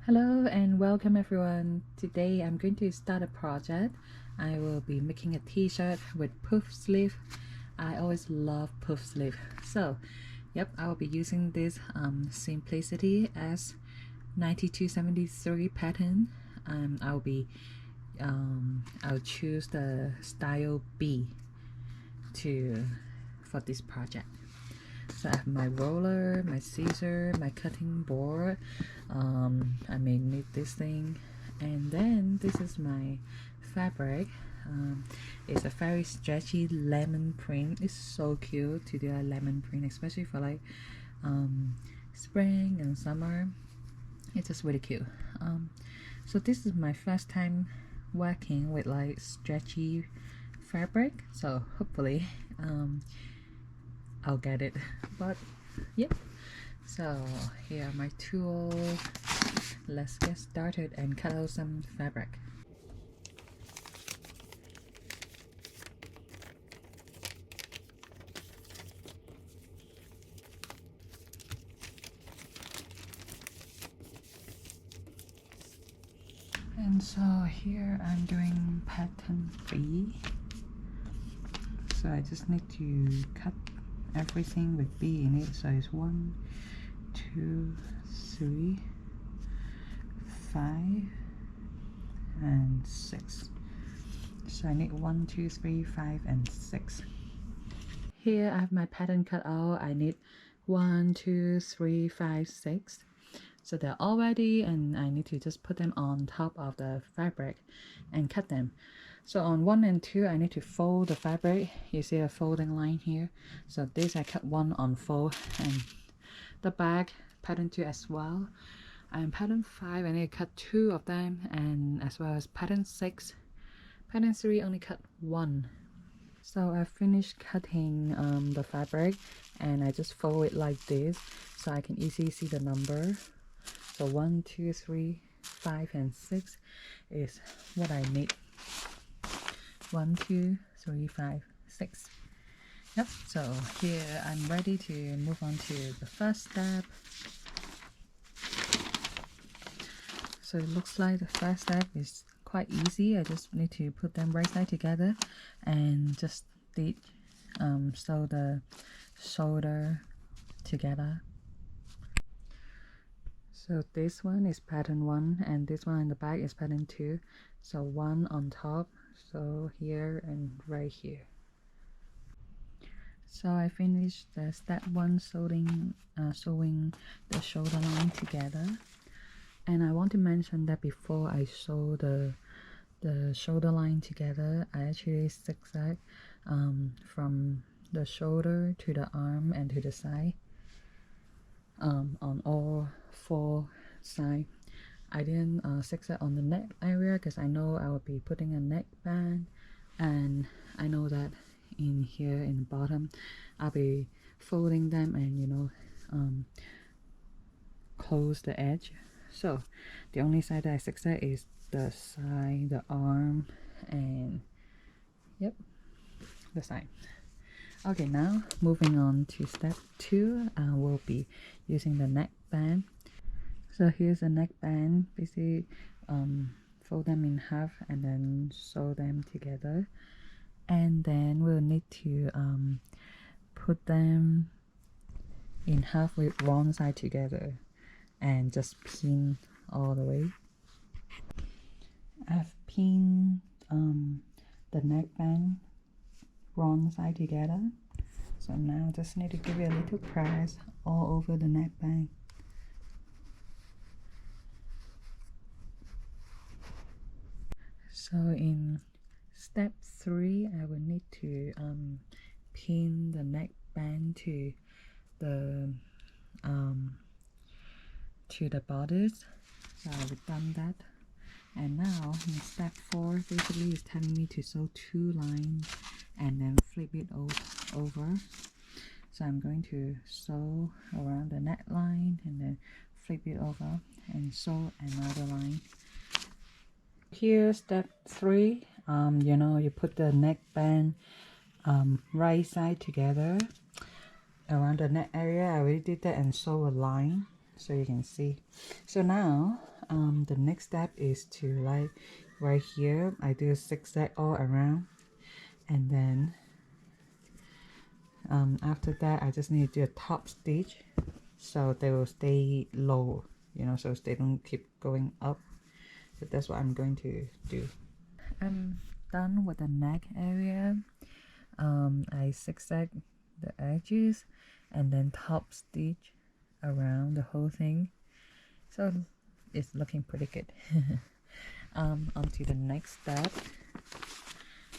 Hello and welcome everyone. Today I'm going to start a project. I will be making a t-shirt with puff sleeve. I always love puff sleeve. So yep, I will be using this Simplicity S9273 pattern. I'll choose the style B for this project. So I have my roller, my scissor, my cutting board. I may need this thing, and then this is my fabric. It's a very stretchy lemon print. It's so cute to do a lemon print, especially for like spring and summer. It's just really cute. So this is my first time working with like stretchy fabric, so hopefully I'll get it. But yep, so here are my tools. Let's get started and cut out some fabric. And so here I'm doing pattern B. So I just need to cut everything with B in it. So it's 1, 2, 3, 5, and 6. So I need 1, 2, 3, 5, and 6. Here I have my pattern cut out. I need 1, 2, 3, 5, 6. So they're all ready, and I need to just put them on top of the fabric and cut them. So on 1 and 2, I need to fold the fabric. You see a folding line here. So this I cut 1 on fold, and the back pattern 2 as well. And pattern 5, I need to cut 2 of them, and as well as pattern 6. Pattern 3 only cut 1. So I finished cutting the fabric, and I just fold it like this so I can easily see the number. So 1, 2, 3, 5, and 6 is what I need. 1, 2, 3, 5, 6. Yep, so here I'm ready to move on to the first step. So it looks like the first step is quite easy. I just need to put them right side together and just sew the shoulder together. So this one is pattern 1, and this one in the back is pattern 2. So 1 on top, so here and right here. So I finished the step 1 sewing the shoulder line together. And I want to mention that before I sew the shoulder line together, I actually zigzag from the shoulder to the arm and to the side, on all 4 sides. I didn't zigzag on the neck area because I know I will be putting a neckband, and I know that in here in the bottom I'll be folding them and close the edge. So the only side that I zigzag is the side, the arm, and yep, the side. Okay, now moving on to step 2, we'll be using the neckband. So here's a neckband. Basically fold them in half and then sew them together, and then we'll need to put them in half with one side together and just pin all the way. I've pinned the neckband wrong side together, so now just need to give it a little press all over the neckband. So in step 3, I will need to pin the neckband to the bodice. So I've done that, and now in step 4, basically it's telling me to sew 2 lines and then flip it over. So I'm going to sew around the neckline and then flip it over and sew another line. Here, step 3, you put the neckband right side together around the neck area. I already did that and sew a line so you can see. So now The next step is to like right here I do a zigzag all around, and then after that I just need to do a top stitch so they will stay low, you know, so they don't keep going up. So that's what I'm going to do. I'm done with the neck area. I zigzag the edges and then top stitch around the whole thing, so it's looking pretty good. On to the next step.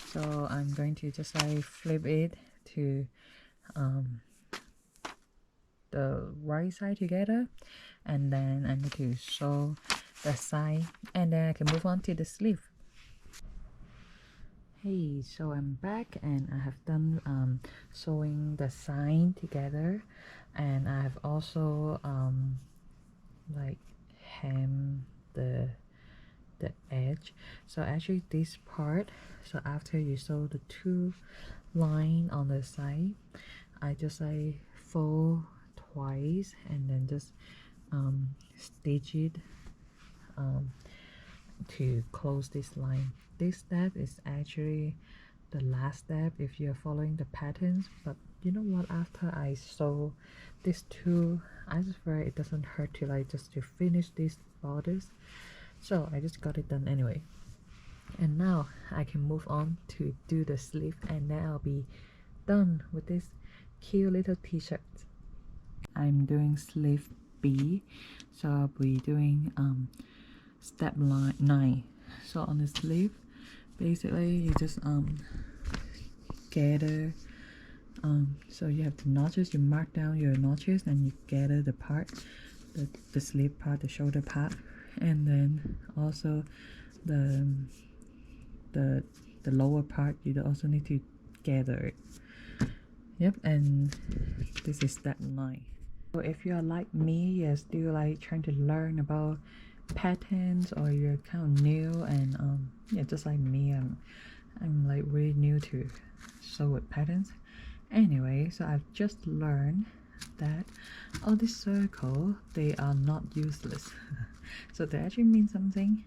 So I'm going to just like flip it to the right side together, and then I need to sew the side, and then I can move on to the sleeve. Hey, so I'm back and I have done sewing the side together, and I have also like hem the edge. So actually this part, so after you sew the two line on the side, I just like fold twice and then just stitch it to close this line. This step is actually the last step if you're following the patterns, but you know what, after I sew these two, I just feel it doesn't hurt to like just to finish these borders, so I just got it done anyway. And now I can move on to do the sleeve, and then I'll be done with this cute little t-shirt. I'm doing sleeve B, so I'll be doing step 9. So on the sleeve, basically you just gather, so you have the notches, you mark down your notches and you gather the part, the sleeve part, the shoulder part, and then also the lower part you also need to gather it. Yep, and this is step 9. So if you're like me, you're still like trying to learn about patterns, or you're kind of new, and yeah, just like me, I'm like really new to sew with patterns. Anyway, so I've just learned that all these circles, they are not useless. So they actually mean something.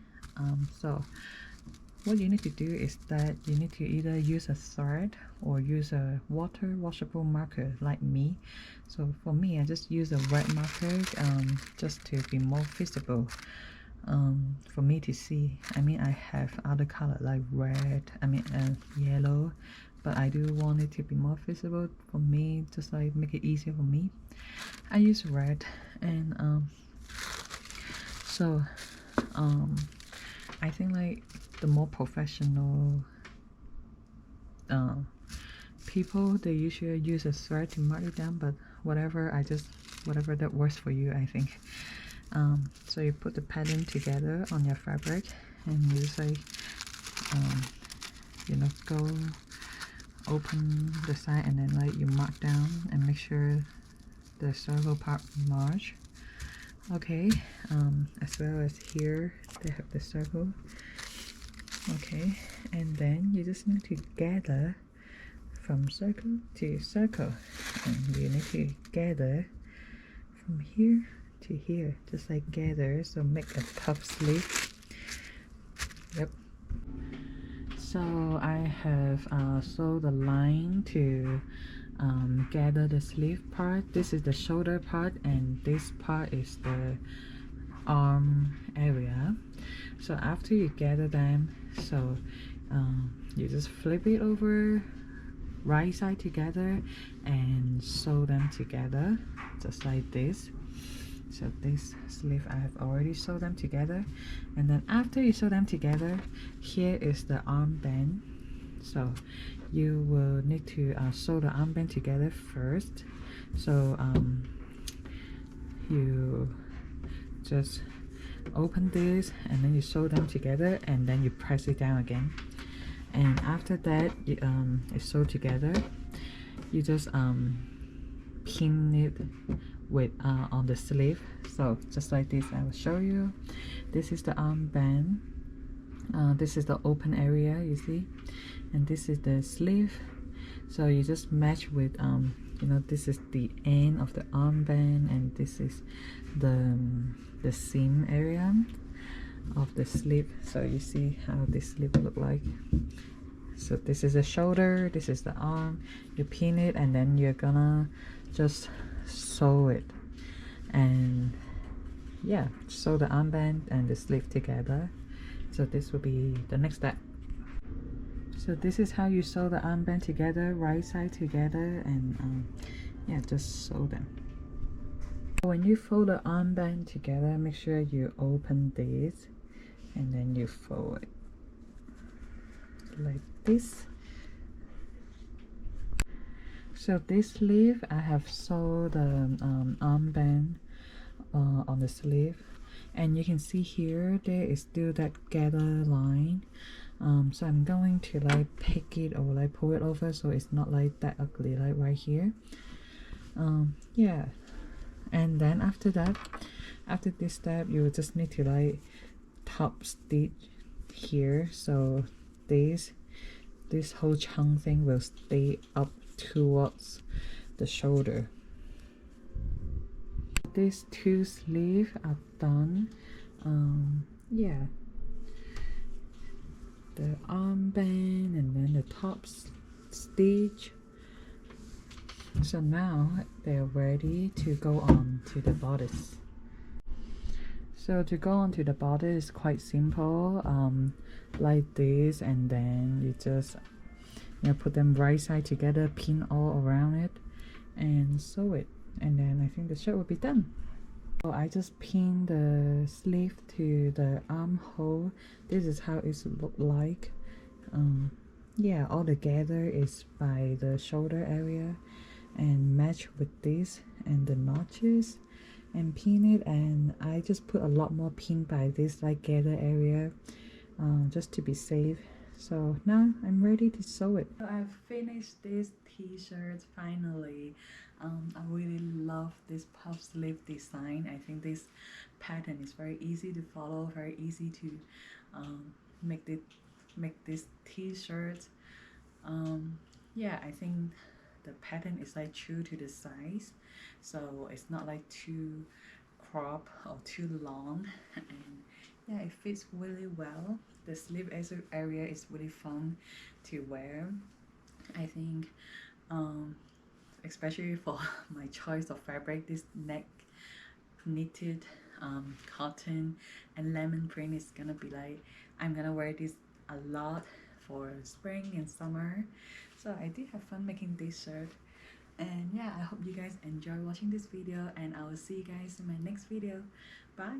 So what you need to do is that you need to either use a thread or use a water washable marker like me. So for me, I just use a red marker just to be more visible for me to see. I mean, I have other color like red, yellow, but I do want it to be more visible for me, just like make it easier for me. I use red, and I think like the more professional people, they usually use a thread to mark it down, but whatever that works for you, I think. So you put the pattern together on your fabric, and you just like you know, go open the side, and then like you mark down and make sure the circle part large. Okay, as well as here they have the circle. Okay, and then you just need to gather from circle to circle, and you need to gather from here to here, just like gather, so make a puff sleeve. Yep. So I have sewed the line to gather the sleeve part. This is the shoulder part, and this part is the arm area. So after you gather them, so you just flip it over right side together and sew them together just like this. So this sleeve I have already sewed them together, and then after you sew them together, here is the armband. So you will need to sew the armband together first. So you just open this, and then you sew them together, and then you press it down again, and after that it's sewed together. You just pin it with on the sleeve, so just like this. I will show you. This is the armband, this is the open area, you see, and this is the sleeve. So you just match with you know, this is the end of the armband, and this is the seam area. of the sleeve. So you see how this sleeve look like. So this is the shoulder, this is the arm. You pin it and then you're gonna just sew it, and yeah, sew the armband and the sleeve together. So this will be the next step. So this is how you sew the armband together, right side together, and yeah, just sew them. When you fold the armband together, make sure you open this and then you fold it like this. So this sleeve, I have sewed the armband on the sleeve, and you can see here there is still that gather line. So I'm going to like pick it or like pull it over so it's not like that ugly like right here. Yeah, and then after that, after this step, you just need to like top stitch here, so this whole chunk thing will stay up towards the shoulder. These two sleeves are done. Yeah, the armband and then the top stitch. So now they're ready to go on to the bodice. So to go on to the bodice is quite simple, like this, and then you just put them right side together, pin all around it, and sew it, and then I think the shirt will be done. So I just pinned the sleeve to the armhole. This is how it look like. Yeah, all together is by the shoulder area, and match with this and the notches, and pin it. And I just put a lot more pin by this like gather area, just to be safe. So now I'm ready to sew it. So I've finished this t-shirt finally. I really love this puff sleeve design. I think this pattern is very easy to follow, very easy to make this t-shirt. Yeah, I think the pattern is like true to the size, so it's not like too crop or too long, and yeah, it fits really well. The sleeve area is really fun to wear. I think especially for my choice of fabric, this neck knitted cotton and lemon print is gonna be like, I'm gonna wear this a lot for spring and summer. So I did have fun making this shirt, and yeah, I hope you guys enjoy watching this video, and I will see you guys in my next video. Bye.